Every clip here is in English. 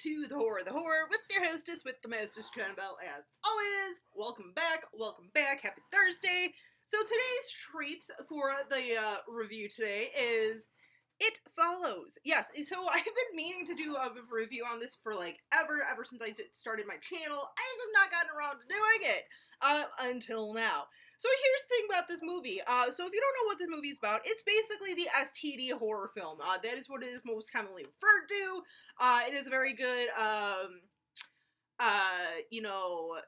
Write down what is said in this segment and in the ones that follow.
to The Horror with your hostess with the mostest, Jenna Bell, as always. Welcome back, happy Thursday. So today's treat for the review today is It Follows. Yes, so I've been meaning to do a review on this for ever since I started my channel. I just have not gotten around to doing it until now. So here's the thing about this movie. So if you don't know what this movie is about, it's basically the STD horror film. That is what it is most commonly referred to. It is a very good,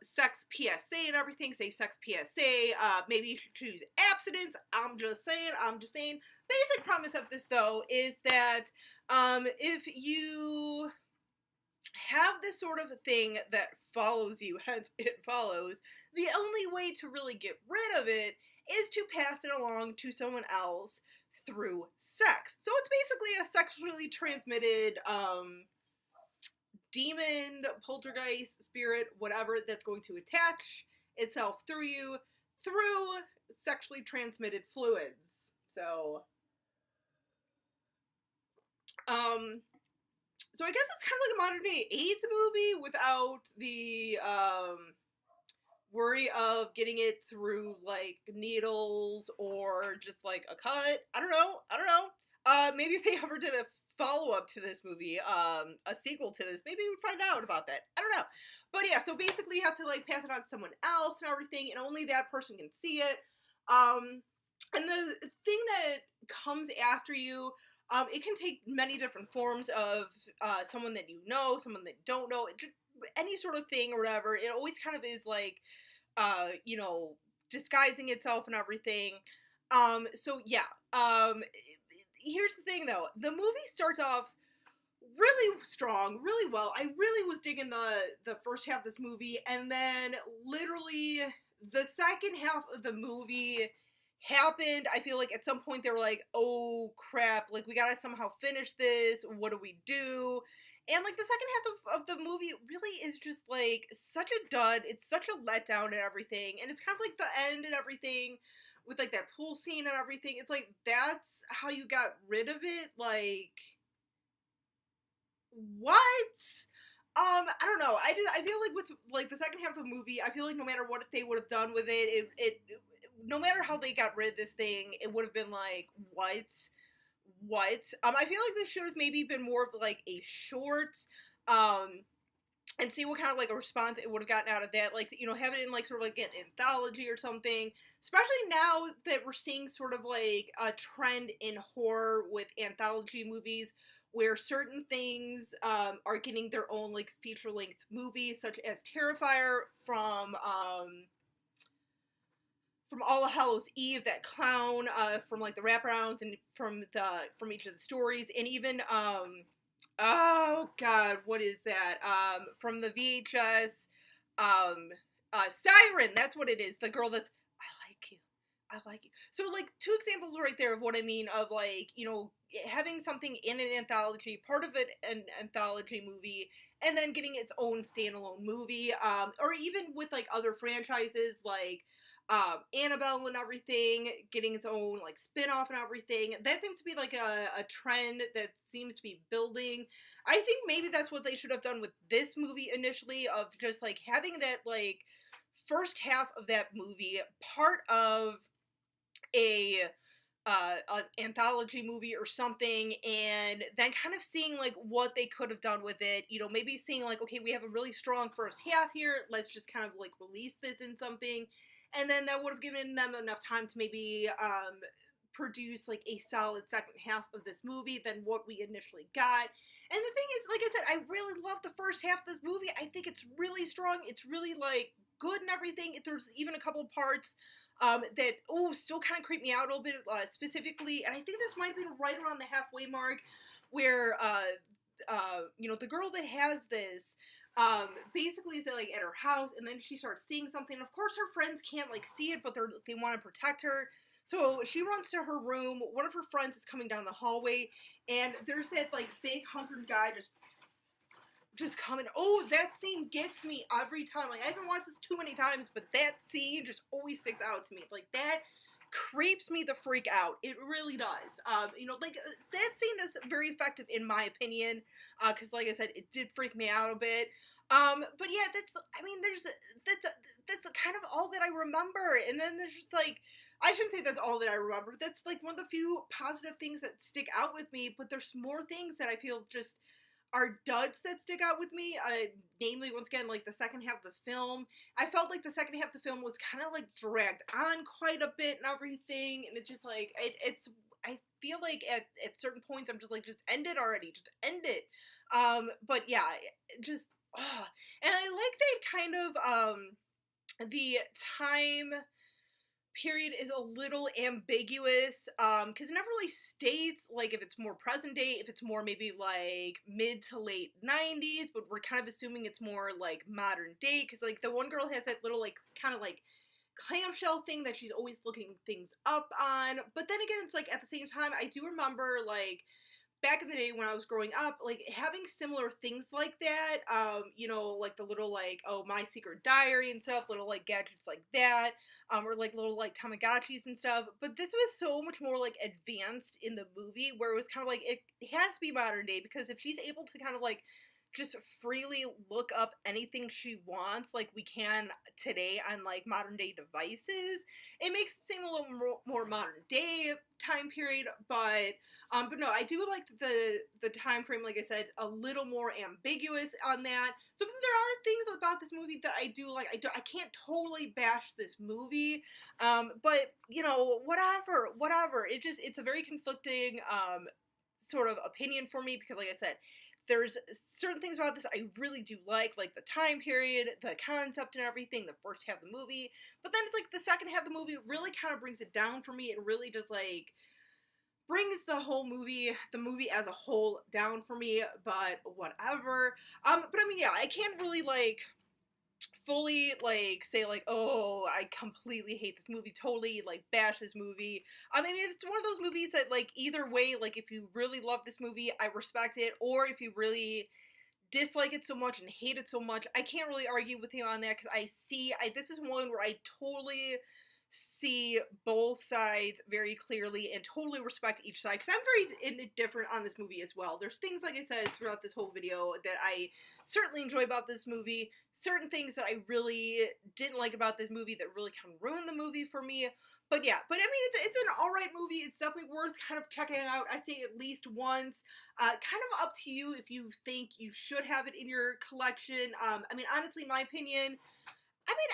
sex PSA and everything. Safe sex PSA. Maybe you should choose abstinence. I'm just saying. Basic premise of this, though, is that if you have this sort of thing that follows you, hence it follows, the only way to really get rid of it is to pass it along to someone else through sex. So it's basically a sexually transmitted demon, poltergeist, spirit, whatever, that's going to attach itself through you through sexually transmitted fluids. So I guess it's kind of like a modern day AIDS movie without the worry of getting it through like needles or just like a cut. I don't know. Maybe if they ever did a follow-up to this movie, a sequel to this, maybe we'd find out about that. I don't know. But yeah, so basically you have to like pass it on to someone else and everything, and only that person can see it. And the thing that comes after you, it can take many different forms of someone that you know, someone that you don't know, just any sort of thing or whatever. It always kind of is like, disguising itself and everything. So yeah. Here's the thing, though. The movie starts off really strong, really well. I really was digging the first half of this movie, and then literally the second half of the movie happened. I feel like at some point they were like, oh crap, like we gotta somehow finish this, what do we do? And like the second half of the movie really is just like such a dud. It's such a letdown and everything, and it's kind of like the end and everything with like that pool scene and everything. It's like, that's how you got rid of it? Like, what? I don't know. I feel like with like the second half of the movie, I feel like no matter what they would have done with it, no matter how they got rid of this thing, it would have been like, what? I feel like this should have maybe been more of like a short, and see what kind of like a response it would have gotten out of that. Like, have it in like sort of like an anthology or something. Especially now that we're seeing sort of like a trend in horror with anthology movies where certain things are getting their own like feature length movies, such as Terrifier from All Hallows Eve, that clown from like the wraparounds and from each of the stories, and even oh god, what is that? From the VHS, Siren. That's what it is. The girl that's I like you. So like two examples right there of what I mean of like having something in an anthology, part of it an anthology movie, and then getting its own standalone movie, or even with like other franchises like Annabelle and everything, getting its own like spin-off and everything. That seems to be like a trend that seems to be building. I think maybe that's what they should have done with this movie initially, of just like having that like first half of that movie part of a an anthology movie or something, and then kind of seeing like what they could have done with it. Maybe seeing like, okay, we have a really strong first half here, let's just kind of like release this in something, and then that would have given them enough time to maybe produce like a solid second half of this movie than what we initially got. And the thing is, like I said, I really love the first half of this movie. I think it's really strong. It's really like good and everything. There's even a couple parts that still kind of creep me out a little bit, specifically, and I think this might have been right around the halfway mark, where the girl that has this basically is like at her house, and then she starts seeing something. Of course, her friends can't like see it, but they want to protect her. So she runs to her room. One of her friends is coming down the hallway, and there's that like big hunkered guy just coming. Oh, that scene gets me every time. Like, I haven't watched this too many times, but that scene just always sticks out to me. Like, that creeps me the freak out. It really does. Like that scene is very effective in my opinion. Because like I said, it did freak me out a bit. But yeah, that's kind of all that I remember. And then there's just like, I shouldn't say that's all that I remember. That's like one of the few positive things that stick out with me. But there's more things that I feel just are duds that stick out with me. Namely, once again, like the second half of the film. I felt like the second half of the film was kind of like dragged on quite a bit and everything, and it just like it's. I feel like at certain points I'm just like, just end it already, just end it. But yeah, just and I like that kind of the time period is a little ambiguous because it never really states like if it's more present day, if it's more maybe like mid to late 90s, but we're kind of assuming it's more like modern day because like the one girl has that little like kind of like clamshell thing that she's always looking things up on. But then again, it's like at the same time I do remember like back in the day when I was growing up, like having similar things like that, like the little like, oh, My Secret Diary and stuff, little like gadgets like that, or like little like Tamagotchis and stuff. But this was so much more like advanced in the movie where it was kind of like, it has to be modern day because if she's able to kind of like just freely look up anything she wants like we can today on like modern day devices, it makes it seem a little more modern day time period. But no, I do like the time frame, like I said, a little more ambiguous on that. So there are things about this movie that I do like. I can't totally bash this movie, but whatever. It's a very conflicting sort of opinion for me because, like I said, there's certain things about this I really do like the time period, the concept and everything, the first half of the movie. But then it's like the second half of the movie really kind of brings it down for me. It really just like brings the movie as a whole down for me, but whatever. But I mean, yeah, I can't really like fully like say like, oh, I completely hate this movie, totally like bash this movie. I mean, it's one of those movies that like either way, like if you really love this movie, I respect it, or if you really dislike it so much and hate it so much, I can't really argue with you on that because this is one where I totally see both sides very clearly and totally respect each side because I'm very indifferent on this movie as well. There's things, like I said, throughout this whole video that I certainly enjoy about this movie, certain things that I really didn't like about this movie that really kind of ruined the movie for me. But yeah, but I mean, it's an alright movie. It's definitely worth kind of checking it out. I'd say at least once. Kind of up to you if you think you should have it in your collection. I mean, honestly, my opinion, I mean,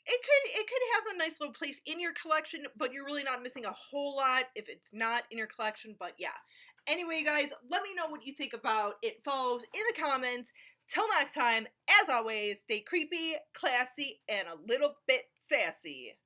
it could have a nice little place in your collection, but you're really not missing a whole lot if it's not in your collection. But yeah. Anyway, guys, let me know what you think about It Follows in the comments. Till next time, as always, stay creepy, classy, and a little bit sassy.